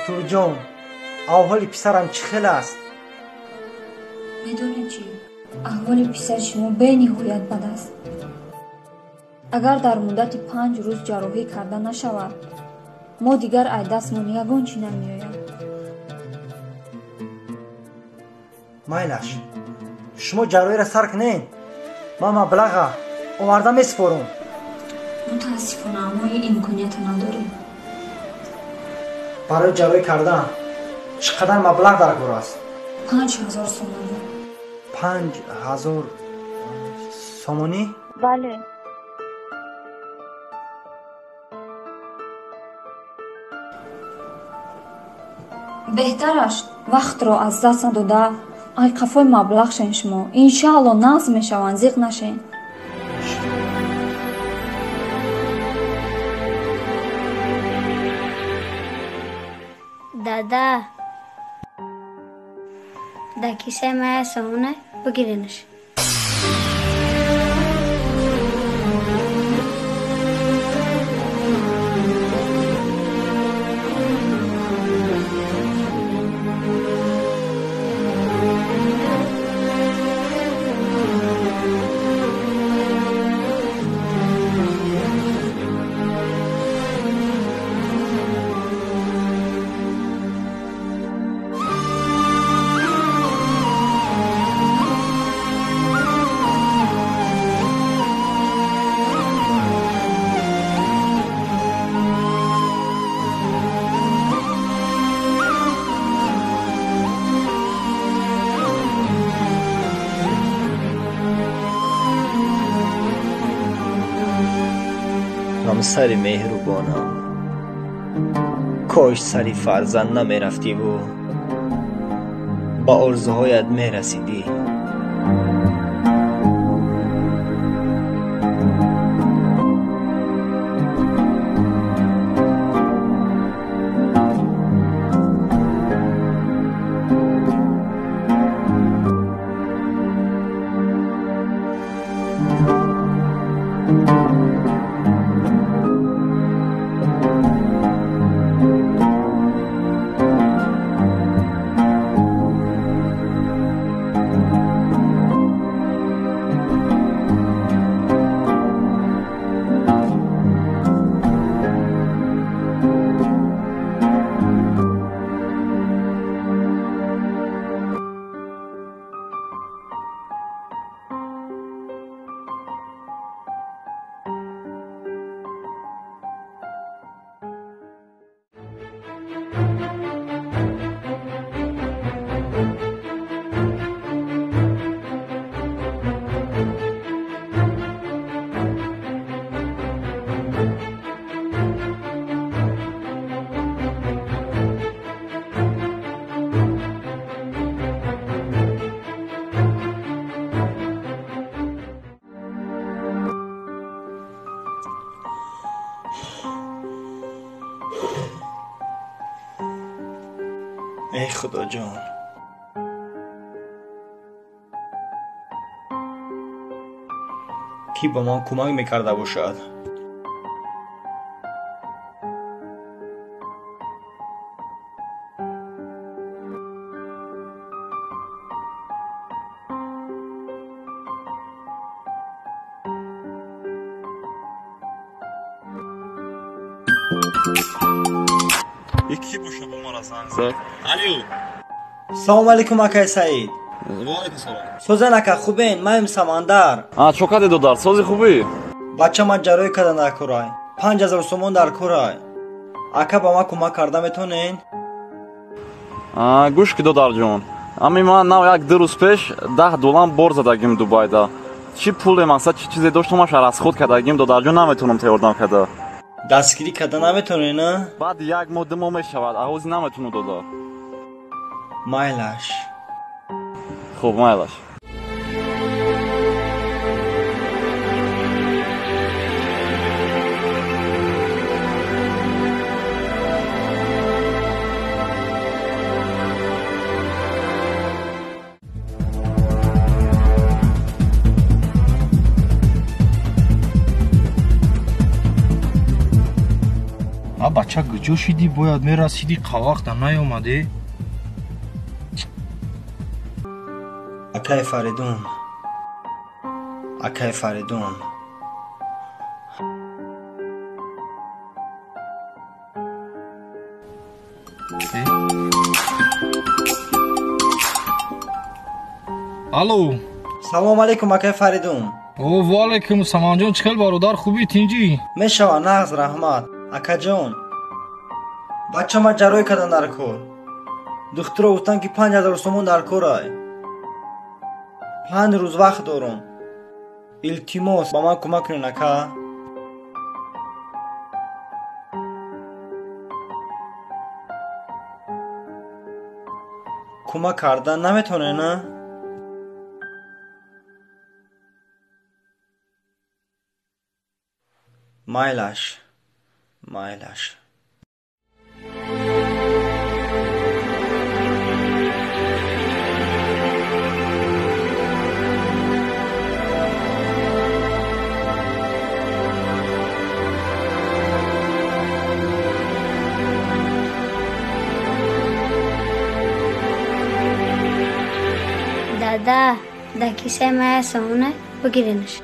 دکتر جان احوال پسرم چه خیلی است؟ میدونی چی؟ احوال پسر شما به نهایت بد است. اگر در مدت 5 روز جراحی کرده نشود ما دیگر ای دستمان یگان چی نمیآید. مایلش شما جراحی را سر کنین، من مبلغ آورده میسپارم. متاسفانه ما این امکانیت نداریم. برای جراحی کردن چقدر مبلغ در کار است؟ 5000 سومانی. 5000 سومانی؟ بله. بهترش وقت را از دست نداده ای قفای مبلغ شین شما. انشاءالله نظم میشوند، زیق نشین. دادا در کیسه ما سامونه بگیرینش. همسر مهربانم، کاش سری فرزند نمیرفتی و با آرزوهایت میرسیدی. ای خدا جان، کی با ما کمک میکرده باشد؟ یکی باشه با ما را زنگ زد. الو. سلام علیکم اکای سعید. و علیکم سلام. سوزن اکا خوبین؟ من سمندر. چو کده دودار سازی خوبی؟ بچه من جراحی کردن در کورای. 5000 سومون در کورای. اکا با ما کمک کرده میتونین؟ گوش کی دودار جون. امی من نو یک 2 روز پیش $10 بار زدگیم دوبایدا. چی پول مقصد چی چیزی داشتم از خود کردگیم دودار جون نمیتونم تیوردم کده. دستگیری کردن نمیتونی نه؟ بعد یک ماه میشود آوازی نمیتونم دودار. مایلش. خوب مایلش. бача куҷо шидӣ? Бояд мерасидӣ, қавақта наёмадӣ? акай Фаридун, акай Фаридун. алло. салом алейкум акай Фаридун. о ваалайкум саманҷон, чӣ хел бародар, хубӣ, тинҷӣ? мешава нағз раҳмат. акаҷон, бачама ҷарроҳӣ кардан дар кор. духтуро гуфтанд ки 5000 сомон дар корай. 5 рӯз вақт дорам. илтимос ба ман кӯмак кунед ака. кӯмак кардан наметавонед на? майлаш майлаш. Dada, da kise maya soğune bugiriniz.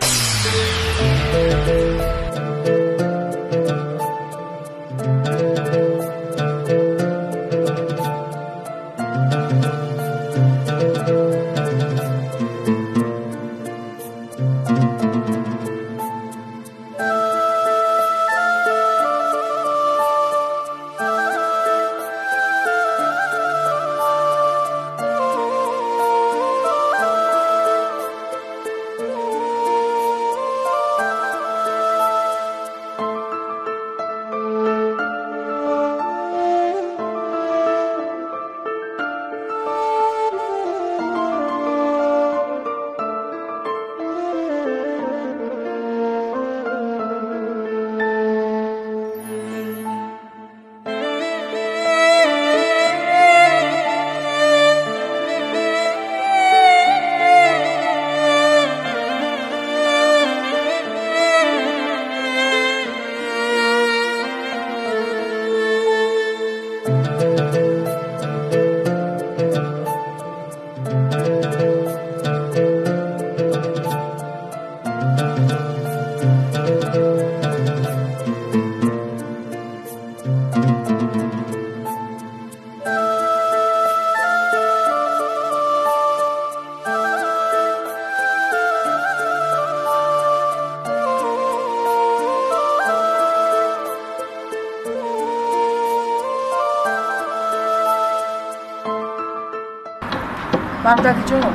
бардакиҷон,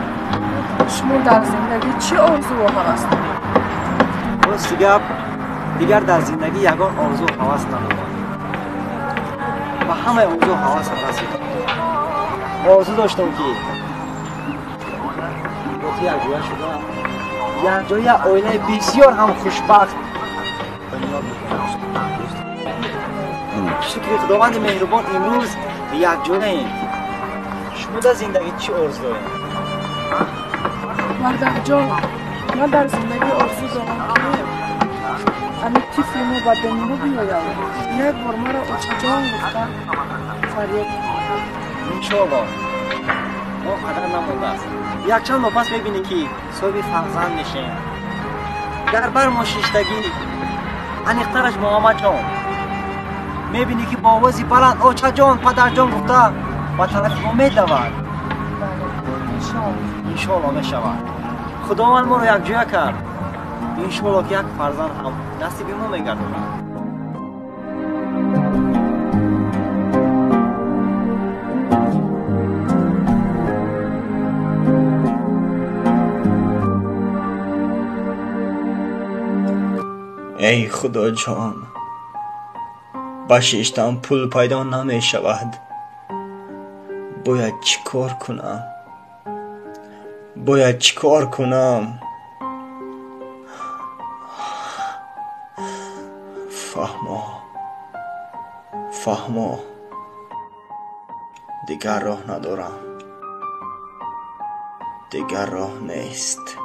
шумо дар зиндагӣ чӣ орзу ва ҳавас доред? рости гап, дигар дар зиндагӣ ягон орзу ҳавас надорам. ба ҳамаи орзу ҳавасам расидам. орзу доштам ки роҳи якҷоя шуда, якҷоя оилаи бисёр ҳам хушбахт бунёд мекунам. шукри худованди меҳрубон, имрӯз якҷояем. шумо дар зиндагӣ чӣ орзу доред? бардакиҷон, ман дар зиндагӣ орзу дорам ки ами тифли мо ба дунё биёяд. як бор маро очаҷон гуфта фарёд кунад. иншоаллоҳ он қадар намондааст. якчанд моҳ пас мебинӣ ки соҳиби фарзанд мешем. дар бар мо шиштагӣ аниқтараш муҳаммадҷон мебинӣ ки бо овози баланд очаҷон, падарҷон гуфта ба тарафи мо медавад. иншоаллоҳ мешавад. худованд моро якҷоя кард. иншоаллоҳ ки як фарзанд ҳам насиби мо мегардонад. ای خدا جان، با شیشتم پول پیدا نمی شود. باید چیکار کنم؟ باید چیکار کنم؟ فهما دیگر راه ندارم. دیگر راه نیست.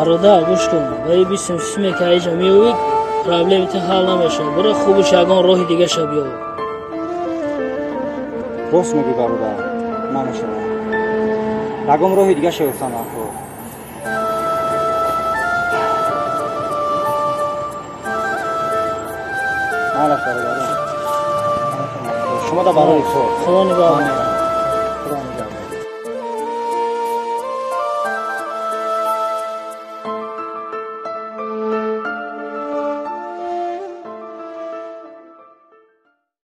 бародар гӯш кун, бари бисим симе ки айҷа меоӣ проблемити ҳал намешавад. Бира хубиш ягон роҳи дигаша биёр. рост мегӯй бародар, намешавад. Ягон роҳи дига шавистан ахо. Майлаш бародар. шумо да барои худо. Худо нигоҳбон.